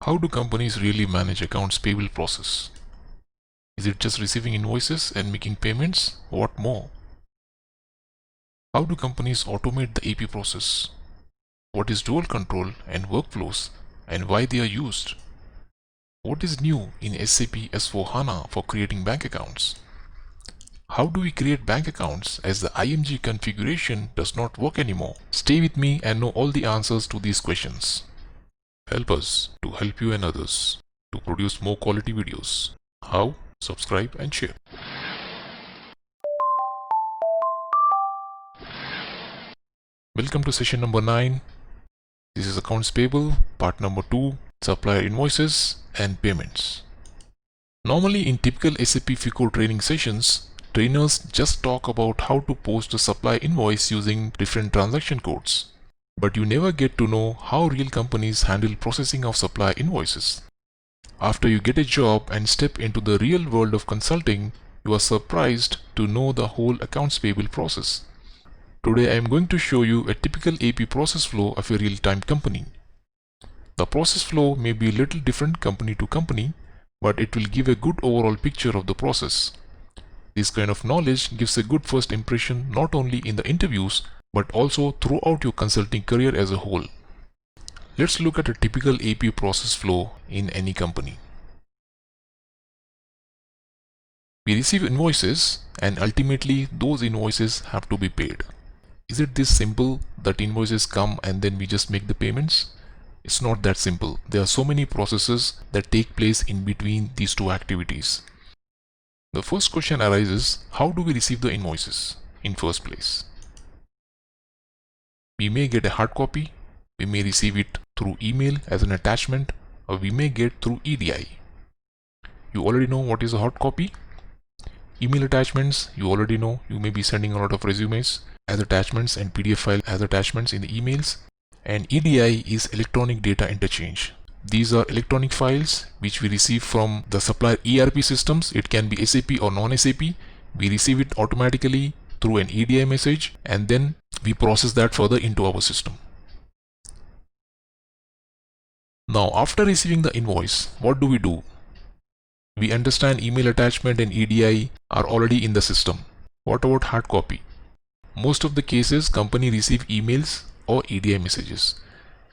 How do companies really manage accounts payable process? Is it just receiving invoices and making payments? What more? How do companies automate the AP process? What is dual control and workflows and why they are used? What is new in SAP S/4HANA for creating bank accounts? How do we create bank accounts as the IMG configuration does not work anymore? Stay with me and know all the answers to these questions. Help us to help you and others to produce more quality videos. How? Subscribe and share. Welcome to session number 9. This is accounts payable, part number 2, supplier invoices and payments. Normally in typical SAP FICO training sessions, trainers just talk about how to post a supplier invoice using different transaction codes. But you never get to know how real companies handle processing of supplier invoices. After you get a job and step into the real world of consulting, you are surprised to know the whole accounts payable process. Today I am going to show you a typical AP process flow of a real-time company. The process flow may be a little different company to company, but it will give a good overall picture of the process. This kind of knowledge gives a good first impression not only in the interviews but also throughout your consulting career as a whole. Let's look at a typical AP process flow in any company. We receive invoices and ultimately those invoices have to be paid. Is it this simple that invoices come and then we just make the payments? It's not that simple. There are so many processes that take place in between these two activities. The first question arises, how do we receive the invoices in first place? We may get a hard copy, we may receive it through email as an attachment, or we may get through EDI. You already know what is a hard copy. Email attachments, you already know, you may be sending a lot of resumes as attachments and PDF file as attachments in the emails. And EDI is electronic data interchange. These are electronic files which we receive from the supplier ERP systems. It can be SAP or non-SAP. We receive it automatically through an EDI message and then we process that further into our system. Now after receiving the invoice, what do? We understand email attachment and EDI are already in the system. What about hard copy? Most of the cases company receive emails or EDI messages.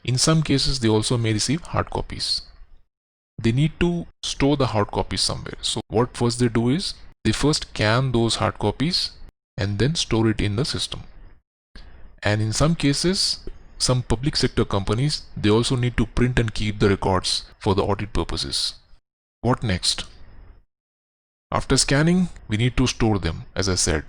In some cases they also may receive hard copies. They need to store the hard copies somewhere. So what first they do is they first scan those hard copies and then store it in the system. And in some cases, some public sector companies, they also need to print and keep the records for the audit purposes. What next? After scanning, we need to store them. As I said,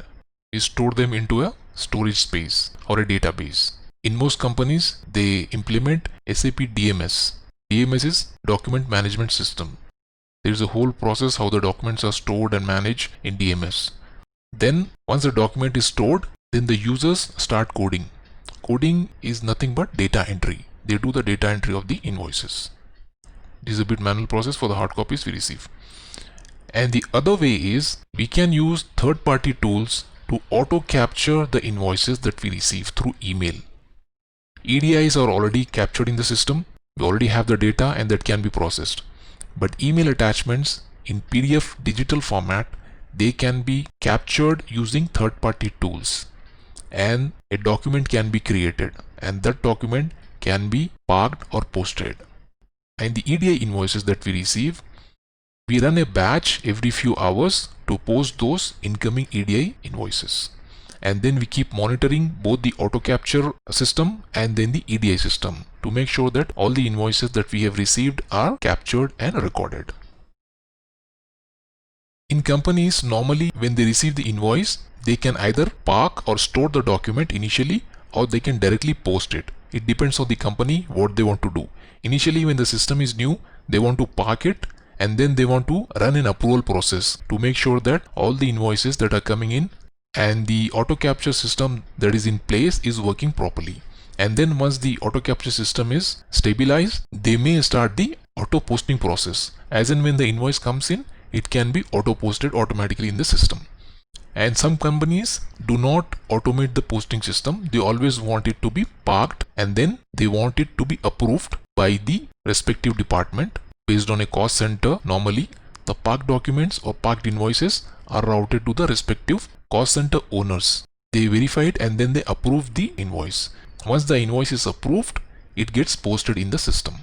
we store them into a storage space or a database. In most companies, they implement SAP DMS. DMS is Document Management System. There is a whole process how the documents are stored and managed in DMS. Then once the document is stored, then the users start coding. Coding is nothing but data entry. They do the data entry of the invoices. This is a bit manual process for the hard copies we receive. And the other way is we can use third-party tools to auto capture the invoices that we receive through email. EDIs are already captured in the system. We already have the data and that can be processed. But email attachments in PDF digital format, they can be captured using third-party tools. And a document can be created and that document can be parked or posted. And the EDI invoices that we receive, we run a batch every few hours to post those incoming EDI invoices. And then we keep monitoring both the auto capture system and then the EDI system to make sure that all the invoices that we have received are captured and recorded. In companies, normally when they receive the invoice, they can either park or store the document initially or they can directly post it. It depends on the company what they want to do. Initially when the system is new, they want to park it and then they want to run an approval process to make sure that all the invoices that are coming in and the auto capture system that is in place is working properly. And then once the auto capture system is stabilized, they may start the auto posting process. As in when the invoice comes in, it can be auto posted automatically in the system. And some companies do not automate the posting system. They always want it to be parked and then they want it to be approved by the respective department based on a cost center. Normally, the parked documents or parked invoices are routed to the respective cost center owners. They verify it and then they approve the invoice. Once the invoice is approved, it gets posted in the system.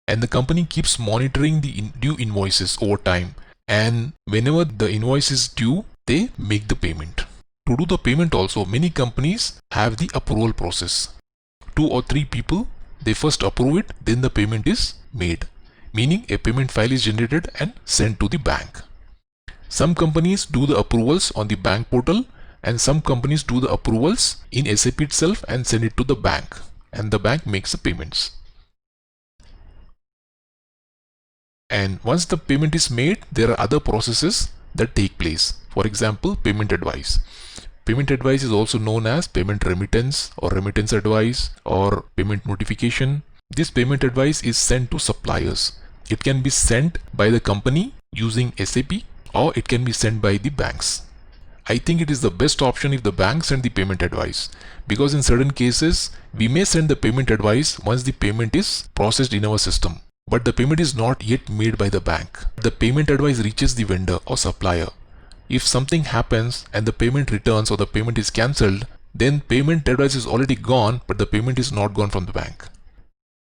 And the company keeps monitoring the due invoices over time. And whenever the invoice is due, they make the payment. To do the payment also, many companies have the approval process. 2 or 3 people, they first approve it, then the payment is made. Meaning a payment file is generated and sent to the bank. Some companies do the approvals on the bank portal, and some companies do the approvals in SAP itself and send it to the bank, and the bank makes the payments. And once the payment is made, there are other processes that take place. For example, payment advice. Payment advice is also known as payment remittance or remittance advice or payment notification. This payment advice is sent to suppliers. It can be sent by the company using SAP, or it can be sent by the banks. I think it is the best option if the bank send the payment advice, because in certain cases we may send the payment advice once the payment is processed in our system, but the payment is not yet made by the bank. The payment advice reaches the vendor or supplier. If something happens and the payment returns or the payment is cancelled, then payment advice is already gone, but the payment is not gone from the bank.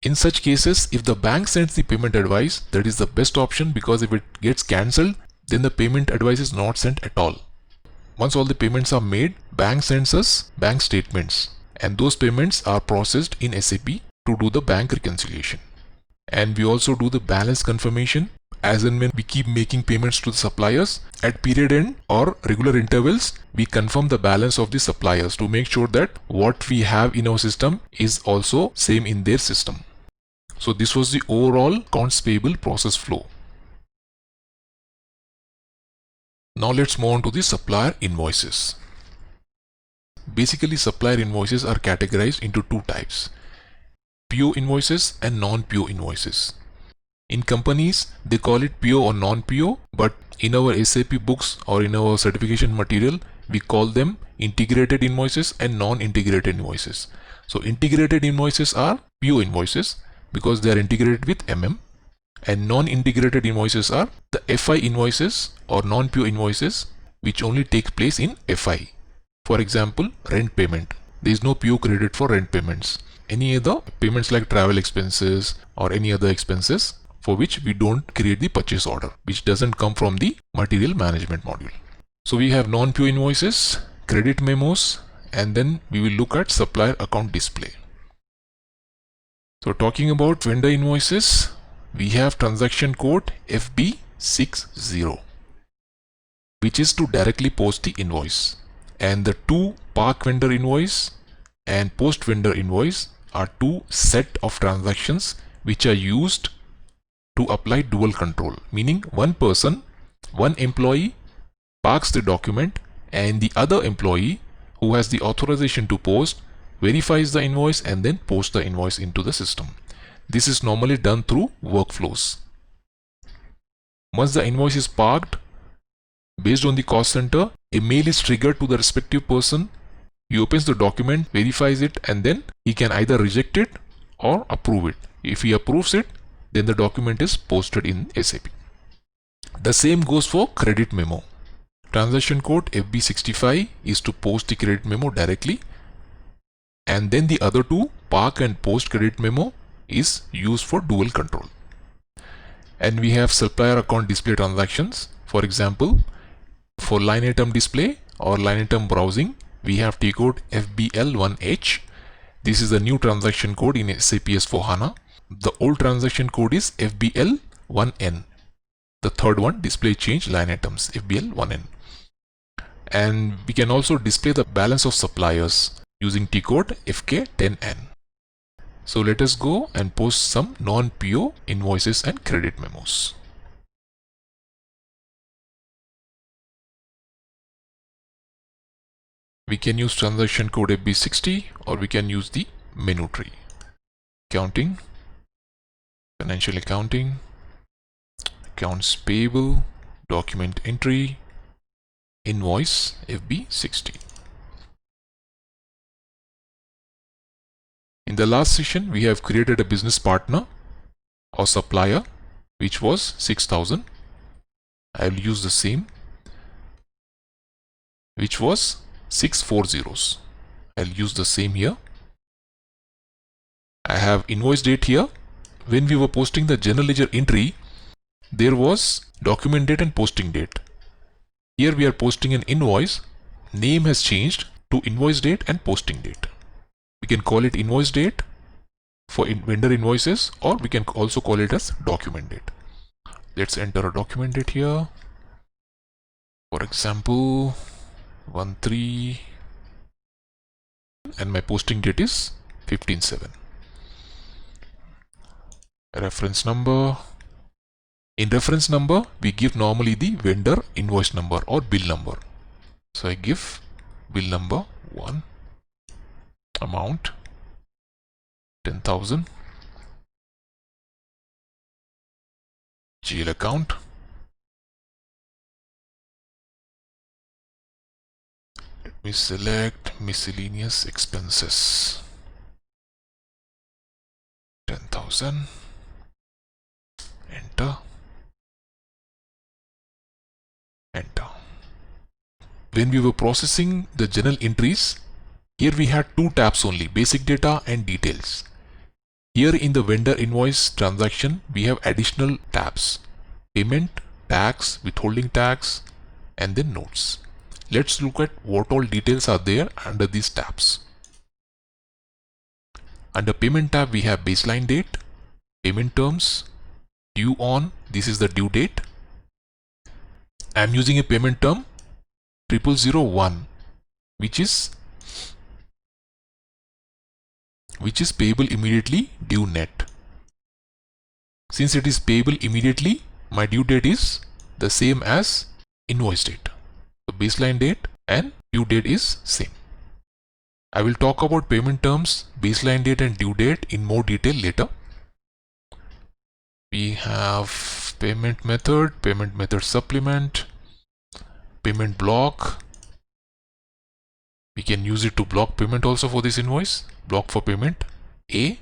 In such cases, if the bank sends the payment advice, that is the best option, because if it gets cancelled, then the payment advice is not sent at all. Once all the payments are made, bank sends us bank statements, and those payments are processed in SAP to do the bank reconciliation. And we also do the balance confirmation, as and when we keep making payments to the suppliers. At period end or regular intervals, we confirm the balance of the suppliers to make sure that what we have in our system is also same in their system. So this was the overall accounts payable process flow. Now let's move on to the supplier invoices. Basically, supplier invoices are categorized into 2 types: PO invoices and non-PO invoices. In companies, they call it PO or non-PO, but in our SAP books or in our certification material, we call them integrated invoices and non-integrated invoices. So integrated invoices are PO invoices because they are integrated with MM, and non-integrated invoices are the FI invoices or non-PO invoices which only take place in FI. For example, rent payment. There is no PO credit for rent payments. Any other payments like travel expenses or any other expenses for which we don't create the purchase order, which doesn't come from the material management module. So we have non-PO invoices, credit memos, and then we will look at supplier account display. So talking about vendor invoices, we have transaction code FB60, which is to directly post the invoice. And the 2 park vendor invoice and post vendor invoice are 2 set of transactions which are used to apply dual control, meaning one person, one employee parks the document, and the other employee who has the authorization to post verifies the invoice and then posts the invoice into the system. This is normally done through workflows. Once the invoice is parked, based on the cost center, a mail is triggered to the respective person. He opens the document, verifies it, and then he can either reject it or approve it. If he approves it, then the document is posted in SAP. The same goes for credit memo. Transaction code FB65 is to post the credit memo directly, and then the other 2, park and post credit memo, is used for dual control. And we have supplier account display transactions. For example, for line item display or line item browsing, we have T code FBL1H. This is the new transaction code in SAP S/4HANA. The old transaction code is FBL1N. The third one, display change line items, FBL1N. And we can also display the balance of suppliers using T code FK10N. So let us go and post some non-PO invoices and credit memos. We can use transaction code FB60, or we can use the menu tree. Accounting, financial accounting, accounts payable, document entry, invoice FB60. In the last session, we have created a business partner or supplier, which was 6,000. I will use the same, which was 640. I'll use the same here. I have invoice date here. When we were posting the general ledger entry, there was document date and posting date. Here we are posting an invoice. Name has changed to invoice date and posting date. We can call it invoice date for vendor invoices, or we can also call it as document date. Let's enter a document date here. For example, 1/3, and my posting date is 15/7. Reference number. In reference number, we give normally the vendor invoice number or bill number. So I give bill number 1, amount 10,000, GL account, let me select miscellaneous expenses, 10,000, enter. When we were processing the journal entries, here we had two tabs only, basic data and details. Here in the vendor invoice transaction, we have additional tabs: payment, tax, withholding tax, and then notes. Let's look at what all details are there under these tabs. Under payment tab, we have baseline date, payment terms, due on, this is the due date. I am using a payment term 0001, which is payable immediately, due net. Since it is payable immediately, my due date is the same as invoice date. The baseline date and due date is same. I will talk about payment terms, baseline date and due date in more detail later. We have payment method supplement, payment block. We can use it to block payment also for this invoice. Block for payment A.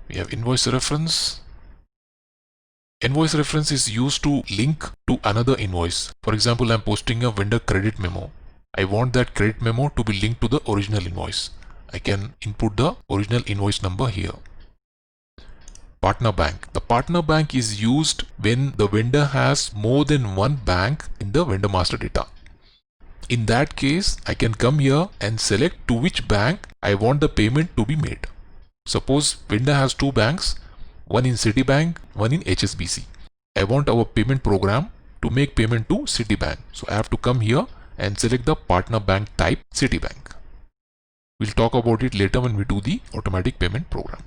We have invoice reference. Invoice reference is used to link to another invoice. For example, I am posting a vendor credit memo. I want that credit memo to be linked to the original invoice. I can input the original invoice number here. Partner bank. The partner bank is used when the vendor has more than one bank in the vendor master data. In that case, I can come here and select to which bank I want the payment to be made. Suppose vendor has two banks, one in Citibank, one in HSBC. I want our payment program to make payment to Citibank. So I have to come here and select the partner bank type Citibank. We'll talk about it later when we do the automatic payment program.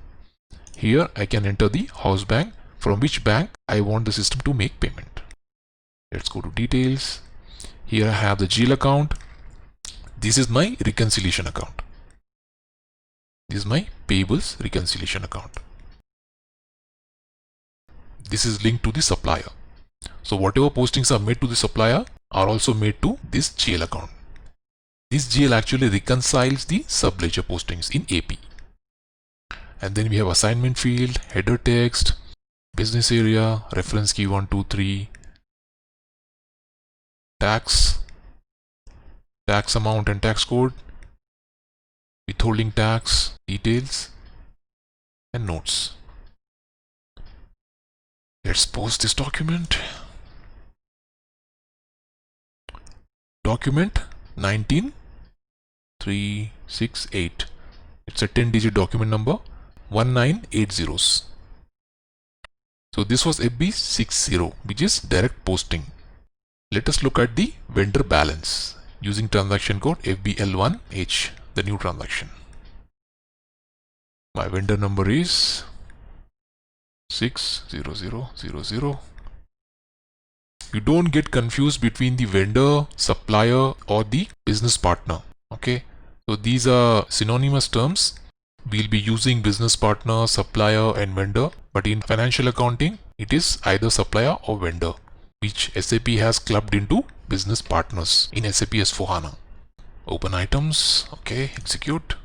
Here I can enter the house bank, from which bank I want the system to make payment. Let's go to details. Here I have the GL account. This is my reconciliation account. This is my payables reconciliation account. This is linked to the supplier. So whatever postings are made to the supplier are also made to this GL account. This GL actually reconciles the subledger postings in AP. And then we have assignment field, header text, business area, reference key 1, 2, 3, tax amount and tax code, withholding tax, details, and notes. Let's post this document. Document 19368. It's a 10-digit document number, 1980s. So this was FB60, which is direct posting. Let us look at the vendor balance using transaction code FBL1H, the new transaction. My vendor number is 60000. You don't get confused between the vendor, supplier, or the business partner. Okay, so these are synonymous terms. We'll be using business partner, supplier, and vendor, but in financial accounting, it is either supplier or vendor, which SAP has clubbed into business partners in SAP S/4HANA. Open items, okay, execute.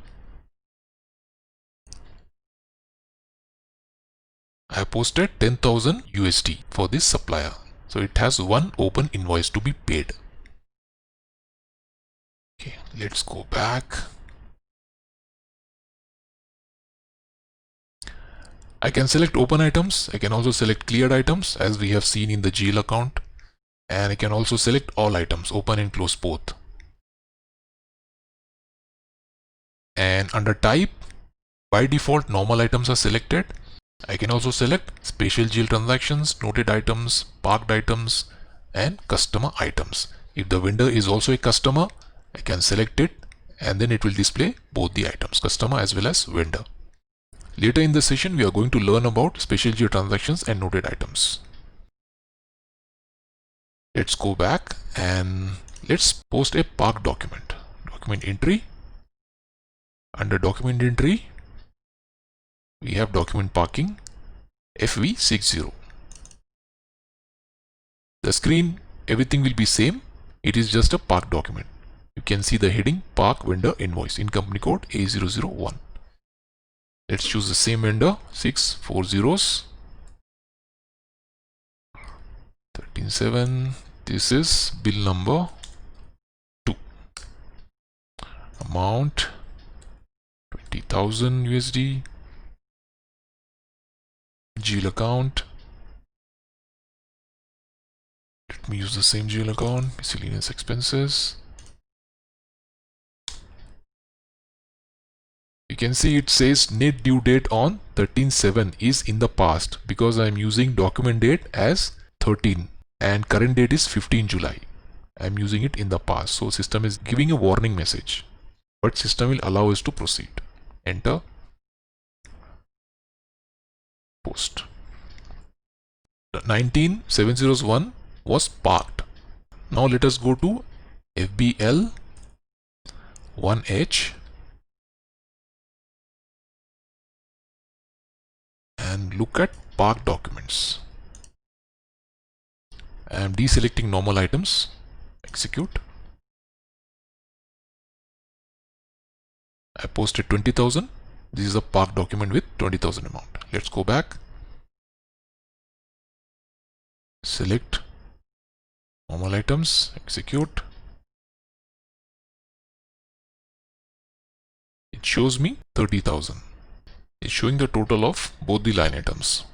I posted 10,000 USD for this supplier. So it has one open invoice to be paid. Okay, let's go back. I can select open items. I can also select cleared items as we have seen in the GL account. And I can also select all items, open and close both. And under type, by default, normal items are selected. I can also select special GL transactions, noted items, parked items, and customer items. If the vendor is also a customer, I can select it and then it will display both the items, customer as well as vendor. Later in the session, we are going to learn about special GL transactions and noted items. Let's go back and let's post a park document. Document entry. Under document entry, we have document parking FV60. The screen, everything will be same. It is just a park document. You can see the heading park vendor invoice in company code A001. Let's choose the same vendor, 640s. 137. This is bill number 2. Amount 20,000 USD. GL account. Let me use the same GL account. Miscellaneous expenses. You can see it says net due date on 13/7 is in the past because I am using document date as 13 and current date is 15 July. I am using it in the past. So system is giving a warning message, but system will allow us to proceed. Enter. Post. The 19701 was parked. Now let us go to FBL 1H and look at park documents. I am deselecting normal items. Execute. I posted 20,000. This is a park document with 20,000 amount. Let's go back. Select normal items. Execute. It shows me 30,000. It's showing the total of both the line items.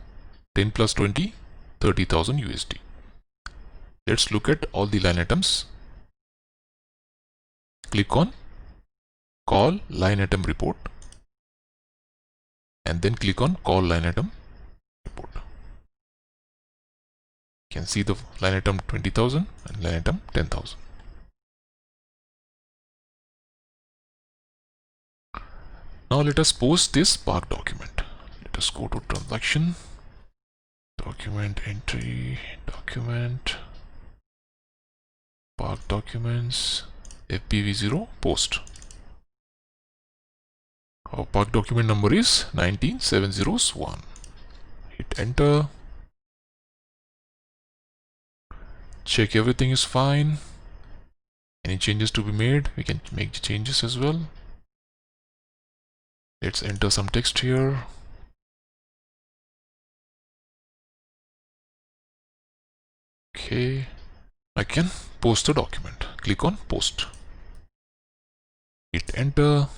10 plus 20, 30,000 USD. Let's look at all the line items. Click on call line item report and then click on call line item report. You can see the line item 20,000 and line item 10,000. Now let us post this park document. Let us go to transaction, document entry, document, park documents, FPV0 post. Our park document number is 19701. Hit enter. Check everything is fine. Any changes to be made, we can make the changes as well. Let's enter some text here. Okay, I can post the document. Click on post. Hit enter.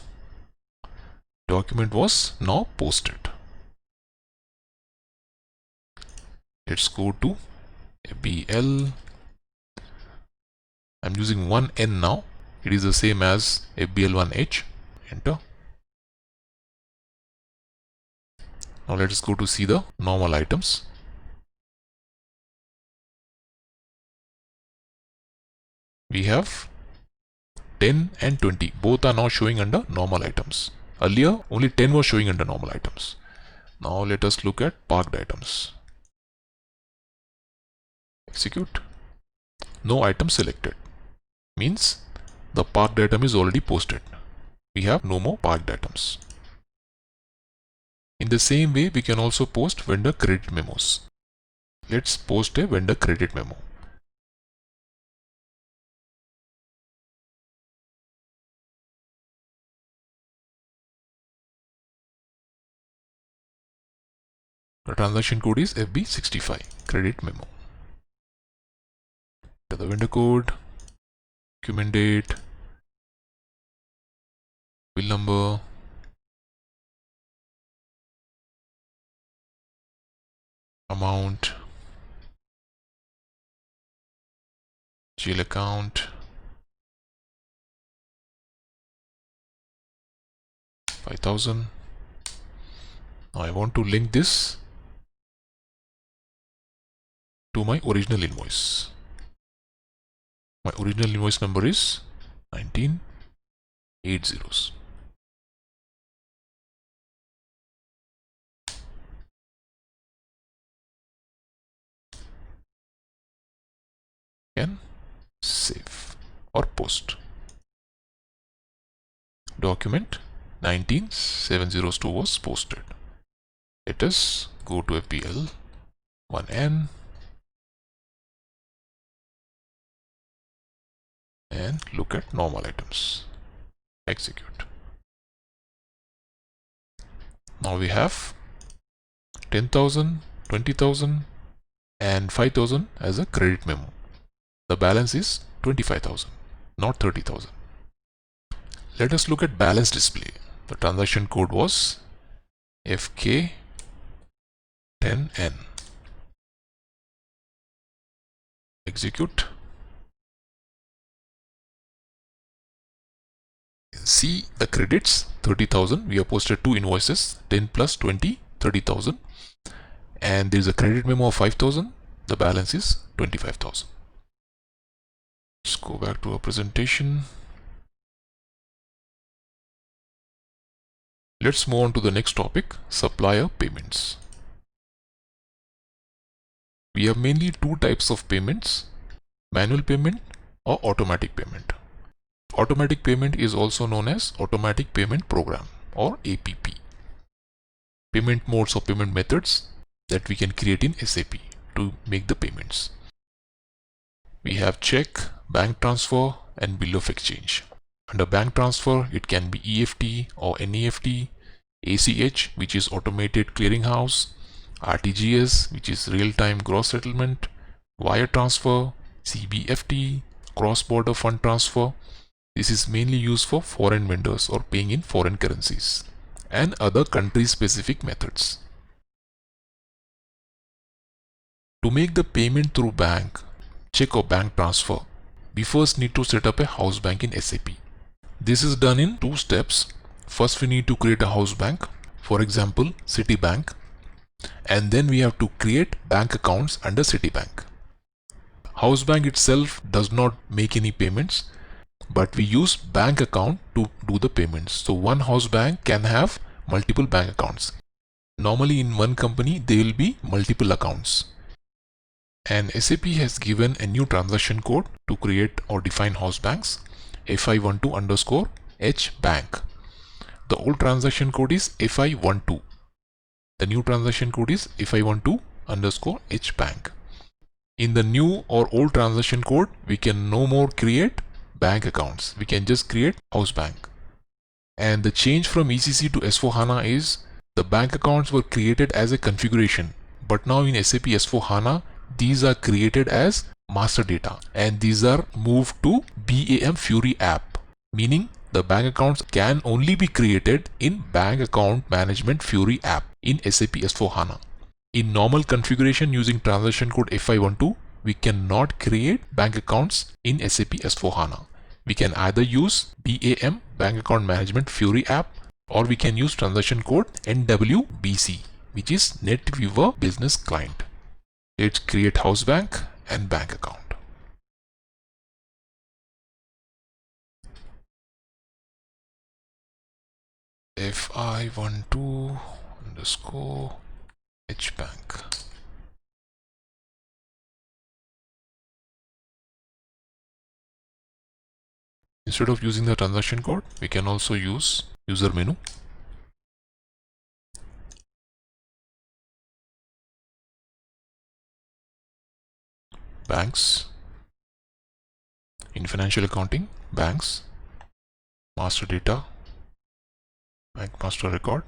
Document was now posted. Let's go to FBL. I'm using 1N now. It is the same as FBL1H. Enter. Now let's go to see the normal items. We have 10 and 20. Both are now showing under normal items. Earlier, only 10 was showing under normal items. Now let us look at parked items. Execute. No item selected. Means the parked item is already posted. We have no more parked items. In the same way, we can also post vendor credit memos. Let's post a vendor credit memo. The transaction code is FB65, credit memo. To the vendor code, document date, bill number, amount, GL account, 5,000. Now I want to link this to my original invoice. My original invoice number is 1980. Can save or post. Document 19702 was posted. Let us go to FPL 1N and look at normal items. Execute. Now we have 10,000, 20,000 and 5,000 as a credit memo. The balance is 25,000, not 30,000. Let us look at balance display. The transaction code was FK10N. Execute. See the credits 30,000. We have posted two invoices, 10 plus 20, 30,000. And there is a credit memo of 5,000. The balance is 25,000. Let's go back to our presentation. Let's move on to the next topic, supplier payments. We have mainly two types of payments, manual payment or automatic payment. Automatic payment is also known as automatic payment program or APP. Payment modes or payment methods that we can create in SAP to make the payments. We have check, bank transfer and bill of exchange. Under bank transfer, it can be EFT or NEFT, ACH, which is automated clearinghouse, RTGS, which is real-time gross settlement, wire transfer, CBFT, cross-border fund transfer. This is mainly used for foreign vendors or paying in foreign currencies, and other country-specific methods. To make the payment through bank, check or bank transfer, we first need to set up a house bank in SAP. This is done in two steps. First, we need to create a house bank, for example, Citibank, and then we have to create bank accounts under Citibank. House bank itself does not make any payments, but we use bank account to do the payments. So one house bank can have multiple bank accounts. Normally in one company there will be multiple accounts. And SAP has given a new transaction code to create or define house banks, FI12_H bank. The old transaction code is FI12. The new transaction code is FI12_H bank. In the new or old transaction code, we can no more create bank accounts. We can just create house bank. And the change from ECC to S4HANA is the bank accounts were created as a configuration, but now in SAP S4HANA, these are created as master data and these are moved to BAM Fury app, meaning the bank accounts can only be created in Bank Account Management Fury app in SAP S4HANA. In normal configuration using transaction code FI12, we cannot create bank accounts in SAP S4HANA. We can either use BAM Bank Account Management Fury app or we can use transaction code NWBC, which is NetWeaver Business Client. Let's create house bank and bank account. FI12_H bank. Instead of using the transaction code, we can also use user menu. Banks. In financial accounting, banks, master data, bank master record.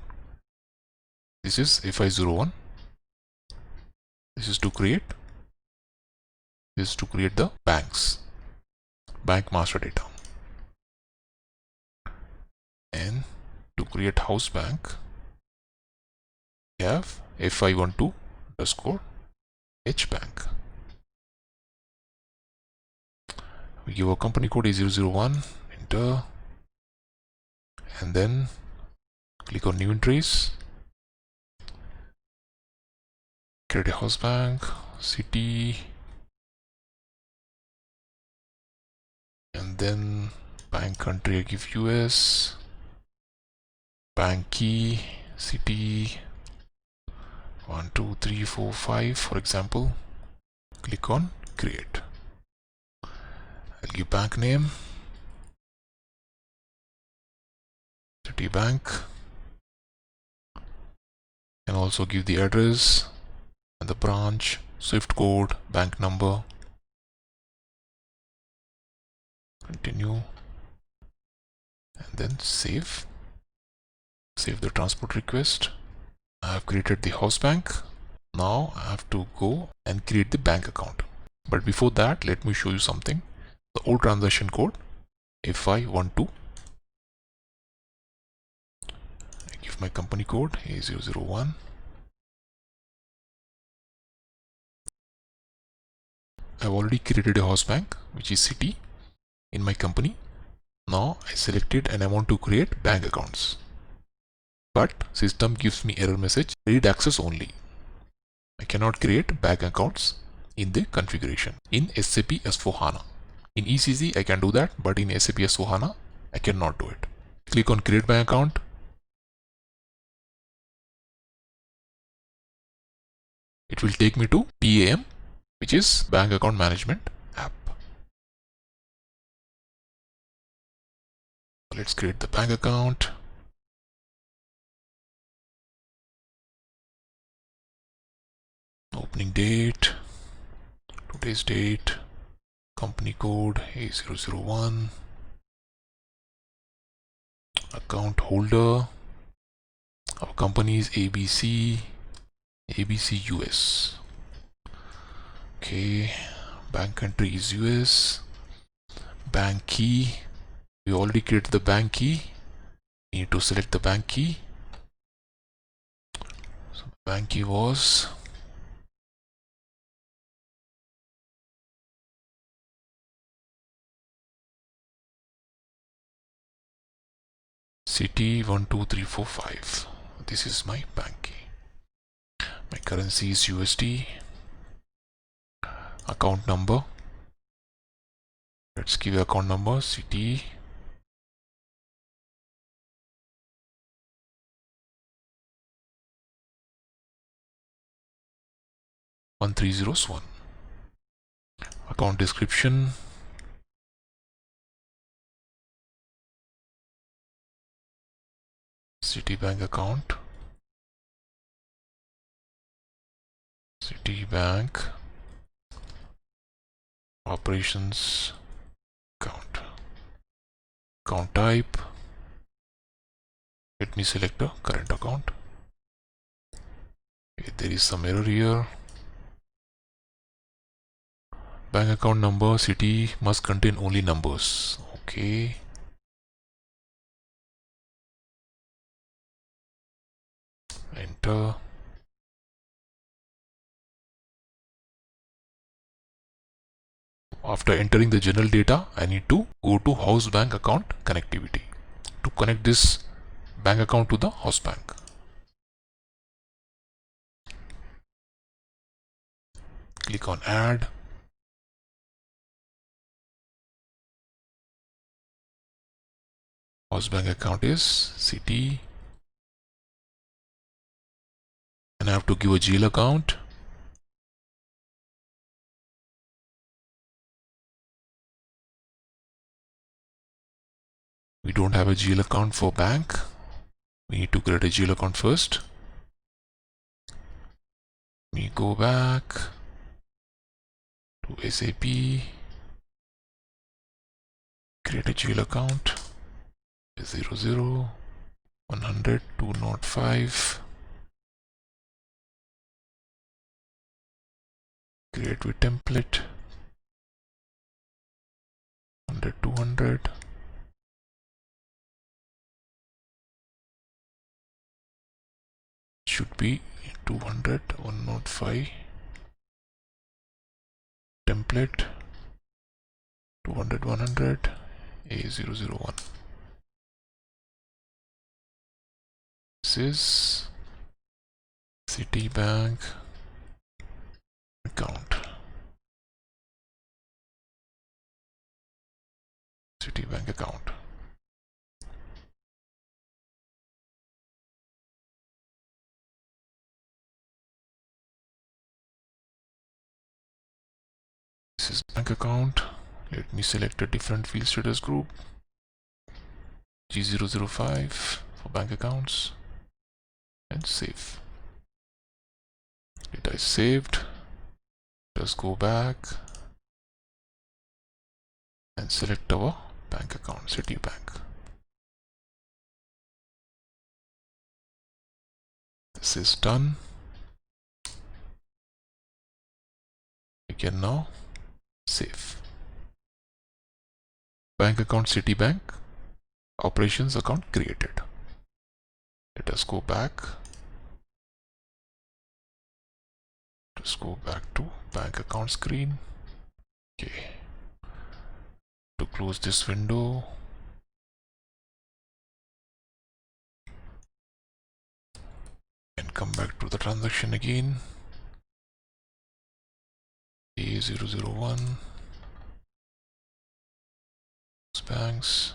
This is FI01. This is to create the bank master data. And to create house bank, we have fi12 underscore hbank. We give a company code A001, enter, and then click on new entries, create a house bank, city, and then bank country I give US, bank key, city 1 2 3 4 5 for example. Click on create. I'll give bank name Citibank, and also give the address and the branch, SWIFT code, bank number. Continue, and then save the transport request. I have created the house bank. Now I have to go and create the bank account. But before that, let me show you something. The old transaction code FI12. I give my company code A001. I've already created a house bank, which is city, in my company. Now I selected and I want to create bank accounts. But system gives me error message, read access only. I cannot create bank accounts in the configuration in SAP S4HANA. In ECC I can do that, but in SAP S4HANA I cannot do it. Click on create bank account. It will take me to BAM, which is bank account management app. Let's create the bank account. Opening date, today's date, company code A001, account holder, our company is ABC US. Okay, bank country is US, bank key, we already created the bank key, need to select the bank key. So bank key was city 1 2 3 4 5. This is my bank key. My currency is USD. Account number, let's give account number city 1301. Account description, Citibank account, Citibank operations account, account type, let me select a current account. Okay, there is some error here. Bank account number, city must contain only numbers. Okay, enter. After entering the general data, I need to go to house bank account connectivity to connect this bank account to the house bank. Click on add. House bank account is city, and I have to give a GL account. We don't have a GL account for bank. We need to create a GL account first. We go back to SAP, create a GL account 00 100 205. create with template 100 200. Should be 200 105 template 200 100 A001. This is Citibank account. Citibank account. This is bank account. Let me select a different field status group. G005 for bank accounts and save. Data is saved. Let's go back and select our bank account, Citibank. This is done. We can now save. Bank account Citibank, operations account created. Let us go back. Let's go back to bank account screen. Okay. To close this window, and come back to the transaction again. A001 banks.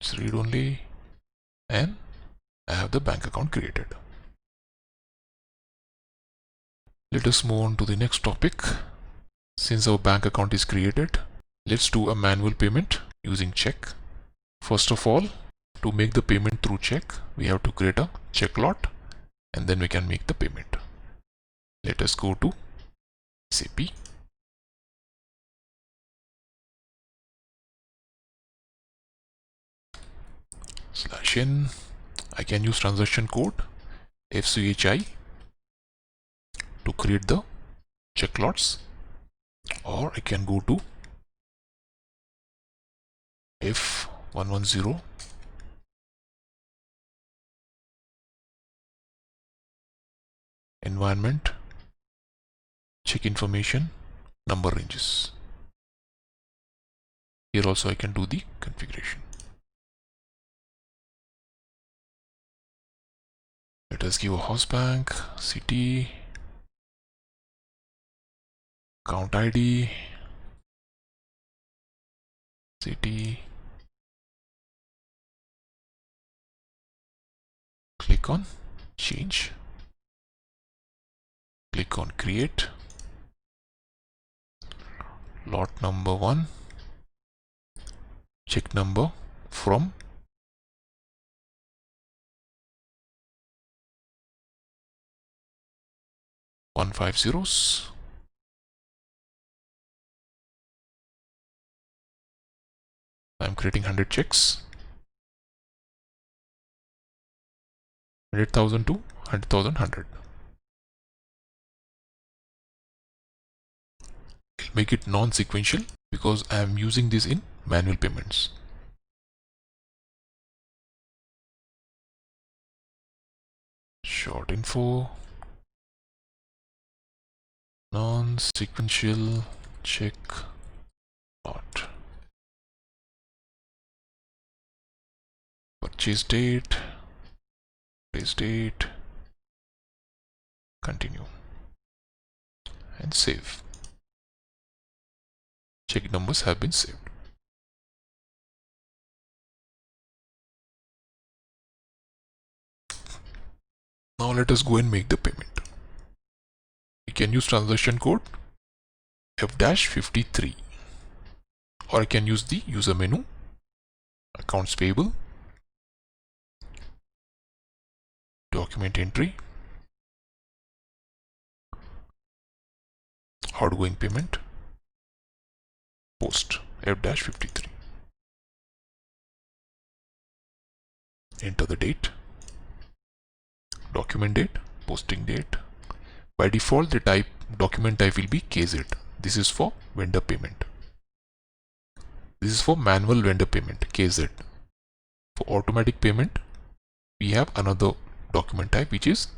It's read only, and I have the bank account created. Let us move on to the next topic. Since our bank account is created, let's do a manual payment using check. First of all, to make the payment through check, we have to create a check lot, and then we can make the payment. Let us go to SAP. /n. I can use transaction code FCHI to create the check lots, or I can go to F110 environment, check information, number ranges. Here also I can do the configuration. Let us give a house bank, city, account ID, city, click on change, click on create, lot number 1, check number from one five zeros. I'm creating 100 checks. 100,000 to 100,000 100. I'll make it non-sequential because I am using this in manual payments. Short info, non-sequential check lot. Purchase date, place date, continue, and save. Check numbers have been saved. Now let us go and make the payment. We can use transaction code F-53, or I can use the user menu, accounts payable, document entry, outgoing payment, post F-53. Enter the date, document date, posting date, By default, the document type will be KZ. This is for vendor payment. This is for manual vendor payment, KZ. For automatic payment, we have another document type which is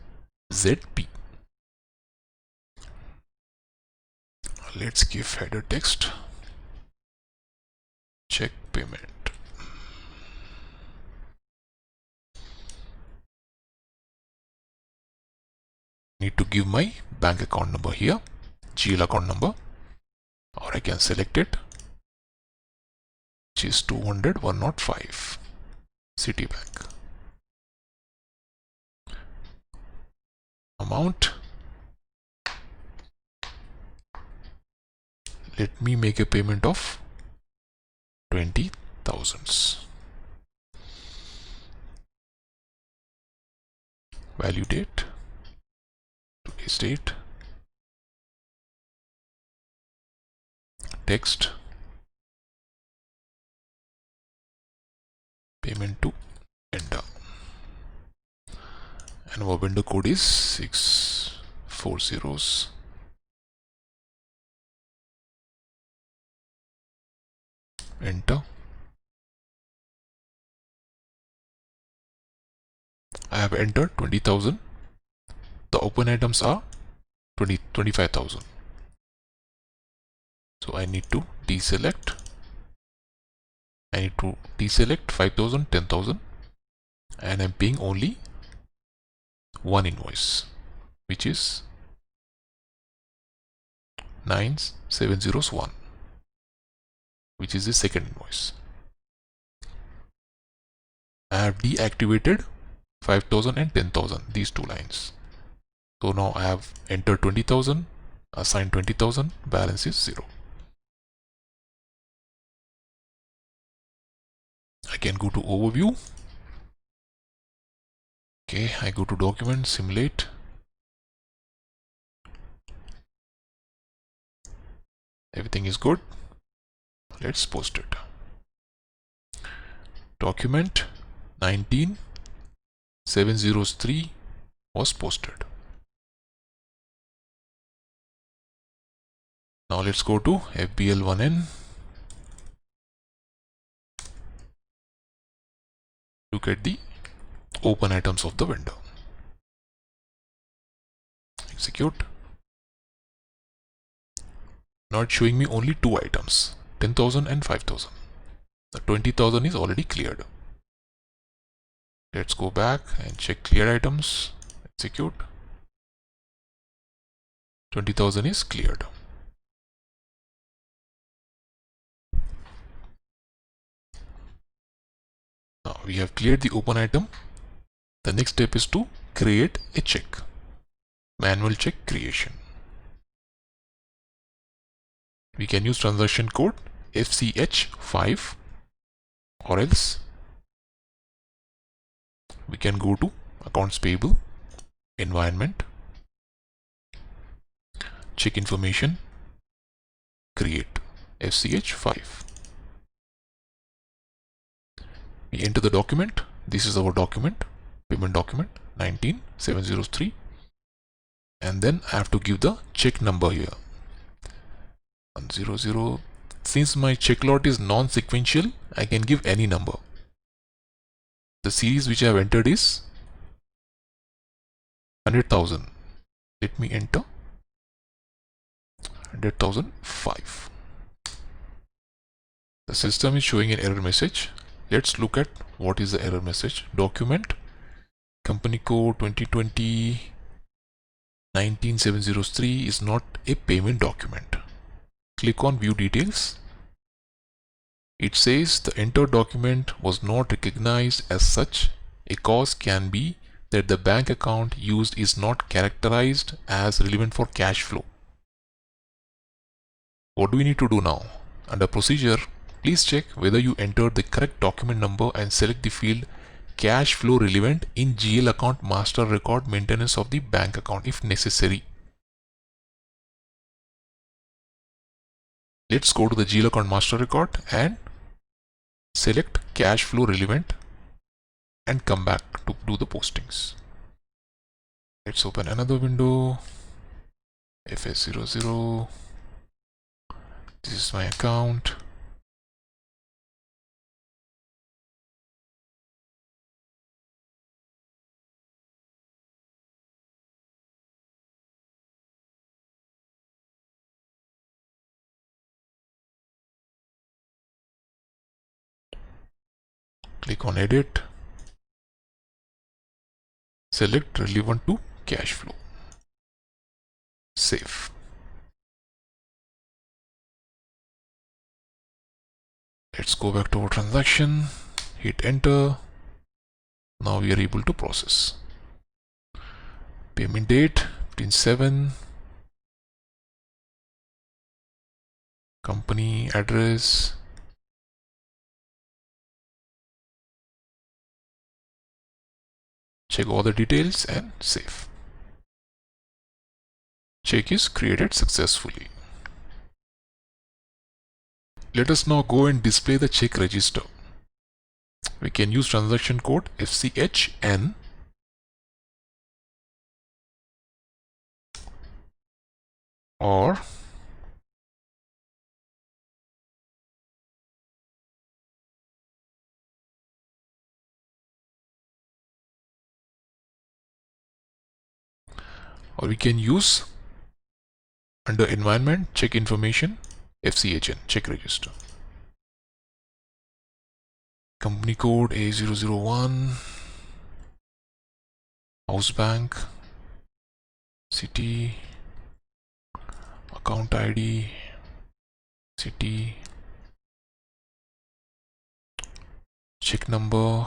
ZP. Let's give header text check payment. Need to give my bank account number here, GL account number, or I can select it, which is 200-105 Citibank. Amount, let me make a payment of 20,000. Value date, today's date, text, payment to vendor, and our vendor code is 640. Enter. I have entered 20,000. The open items are 25,000. So I need to deselect. I need to deselect 5,000, 10,000, and I'm paying only one invoice, which is 9701, which is the second invoice. I have deactivated 5,000 and 10,000, these two lines. So now I have entered 20,000, assigned 20,000, balance is 0. I can go to overview. Okay, I go to document, simulate. Everything is good. Let's post it. Document 19703 was posted. Now let's go to FBL1N. Look at the open items of the vendor. Execute. Now it's showing me only two items, 10,000 and 5,000. The 20,000 is already cleared. Let's go back and check cleared items. Execute. 20,000 is cleared. Now we have cleared the open item. The next step is to create a check. Manual check creation. We can use transaction code FCH5, or else we can go to accounts payable, environment, check information, create FCH5. We enter the document. This is our document, payment document 19703, and then I have to give the check number here, 100. Since my check lot is non-sequential, I can give any number. The series which I have entered is 100,000. Let me enter 100,005. The system is showing an error message. Let's look at what is the error message. Document company code 2020 19703 is not a payment document. Click on view details. It says the entered document was not recognized as such. A cause can be that the bank account used is not characterized as relevant for cash flow. What do we need to do now? Under procedure, please check whether you entered the correct document number and select the field cash flow relevant in GL account master record maintenance of the bank account if necessary. Let's go to the GL account master record and select cash flow relevant and come back to do the postings. Let's open another window. FS00. This is my account. Click on edit. Select relevant to cash flow. Save. Let's go back to our transaction. Hit enter. Now we are able to process. Payment date 15/7. Company address. Check all the details and save. Check is created successfully. Let us now go and display the check register. We can use transaction code FCHN or we can use under environment check information FCHN check register. Company code A001, house bank, city, account ID, city, check number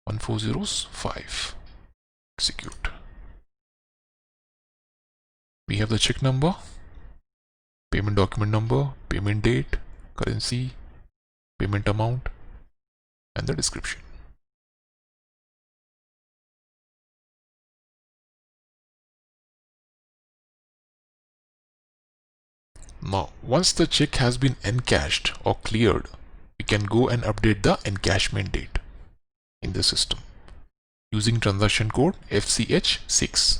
1405. Execute. We have the check number, payment document number, payment date, currency, payment amount, and the description. Now, once the check has been encashed or cleared, we can go and update the encashment date in the system using transaction code FCH6.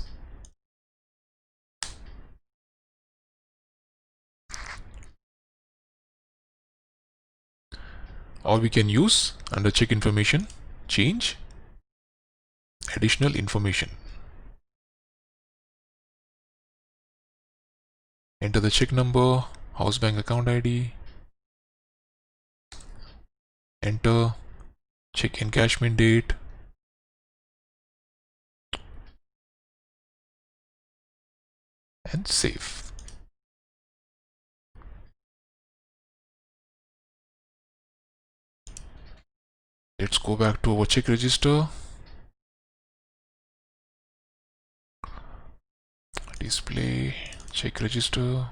Or we can use under check information, change additional information. Enter the check number, house bank account ID, enter check encashment date, and save. Let's go back to our check register. Display check register,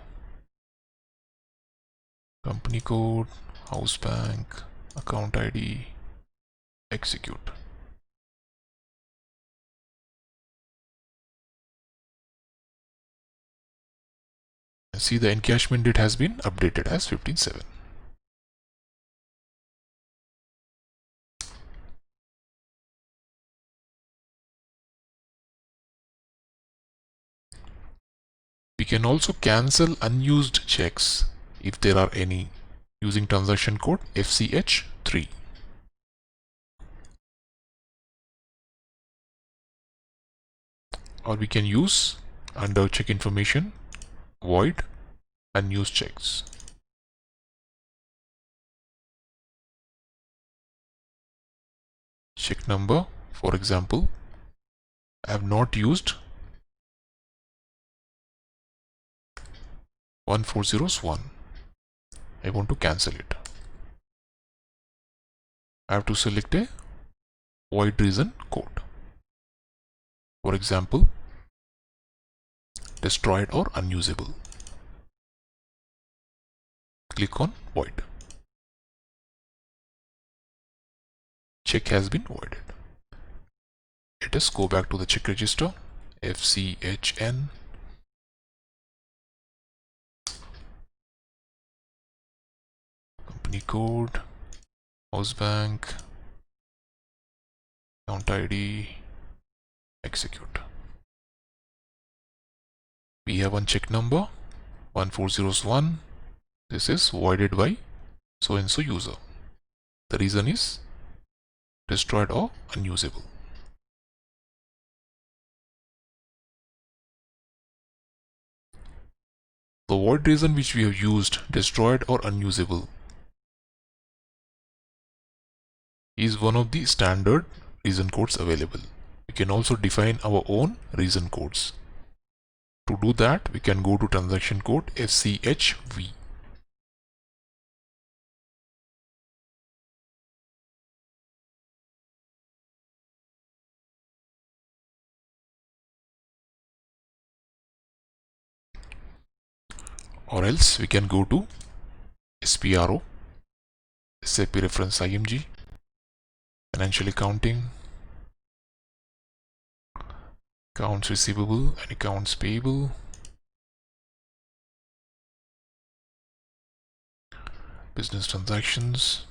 company code, house bank, account ID, execute. See, the encashment date has been updated as 15/7. We can also cancel unused checks if there are any using transaction code FCH3. Or we can use under check information void unused checks. Check number, for example, I have not used 1401. I want to cancel it. I have to select a void reason code. For example, destroyed or unusable. Click on void. Check has been voided. Let us go back to the check register, FCHN. Company code, house bank, account ID, Execute. We have one check number 14001. This is voided by so and so user. The reason is destroyed or unusable. The void reason which we have used, destroyed or unusable, is one of the standard reason codes available. We can also define our own reason codes. To do that, we can go to transaction code FCHV. Or else we can go to SPRO, SAP reference IMG, financial accounting, accounts receivable and accounts payable, business transactions,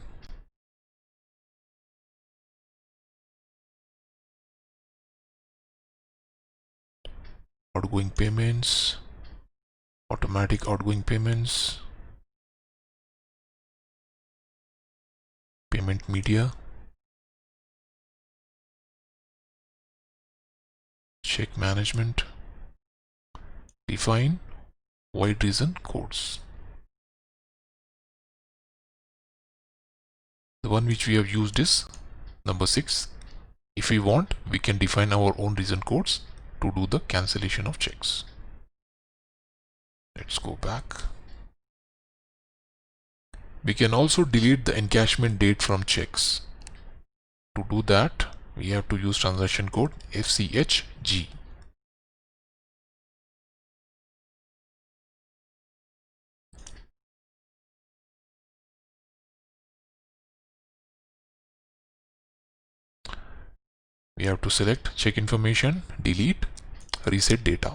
outgoing payments, automatic outgoing payments, payment media, check management, define void reason codes. The one which we have used is number 6. If we want, we can define our own reason codes to do the cancellation of checks. Let's go back. We can also delete the encashment date from checks. To do that, we have to use transaction code FCHG. We have to select check information, delete, reset data.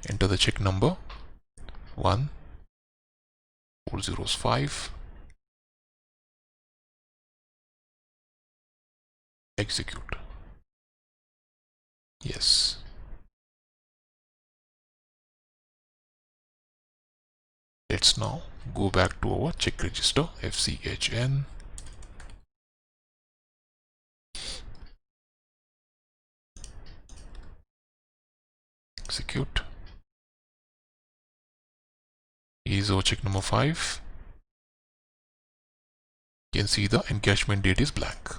Enter the check number 14005. Execute. Yes. Let's now go back to our check register FCHN. Execute. Here's our check number 5. You can see the encashment date is blank.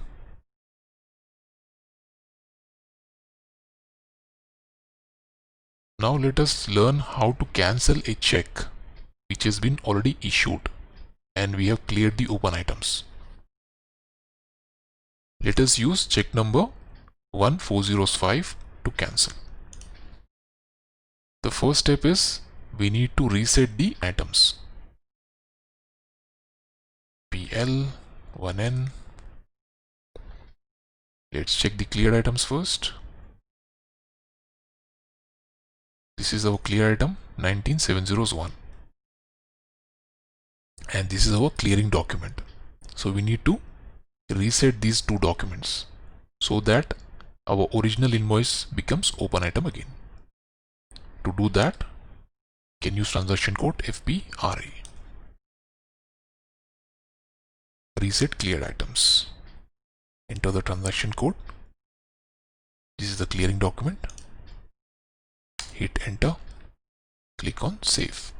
Now let us learn how to cancel a check which has been already issued and we have cleared the open items. Let us use check number 14005 to cancel. The first step is we need to reset the items. PL 1N. Let's check the cleared items first. This is our clear item 19701 and this is our clearing document. So we need to reset these two documents so that our original invoice becomes open item again. To do that, you can use transaction code FPRA. Reset cleared items. Enter the transaction code. This is the clearing document. Hit enter. Click on save.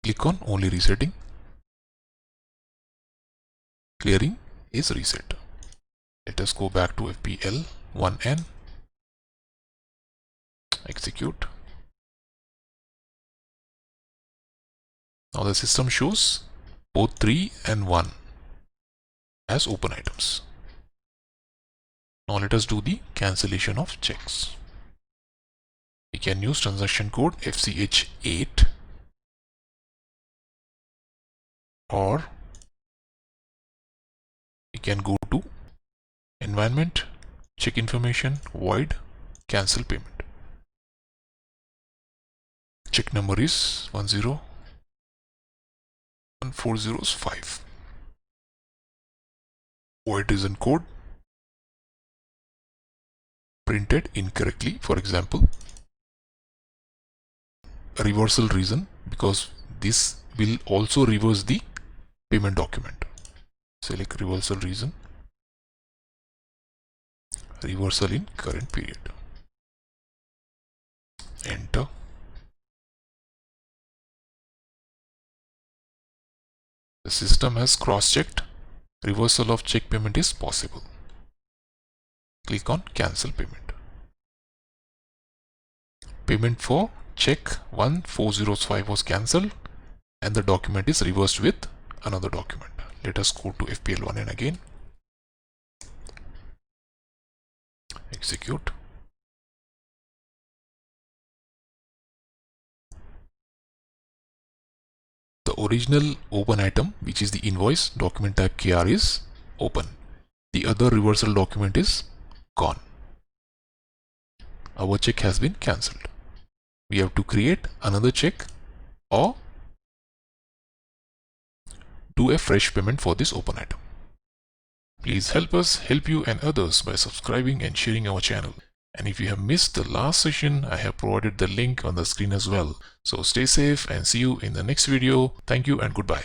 Click on only resetting. Clearing is reset. Let us go back to FPL 1N. Execute. Now the system shows both 3 and 1 as open items. Now let us do the cancellation of checks. We can use transaction code FCH8 or we can go to environment, check information, void, cancel payment. Check number is 1405. Void reason code printed incorrectly. For example, reversal reason, because this will also reverse the payment document. Select reversal reason, reversal in current period. Enter. The system has cross-checked. Reversal of check payment is possible. Click on cancel payment. Payment for check 1405 was cancelled and the document is reversed with another document. Let us go to FPL1N again. Execute. The original open item, which is the invoice, document type KR, is open. The other reversal document is gone. Our check has been cancelled. We have to create another check or do a fresh payment for this open item. Please help us help you and others by subscribing and sharing our channel. And if you have missed the last session, I have provided the link on the screen as well. So stay safe and see you in the next video. Thank you and goodbye.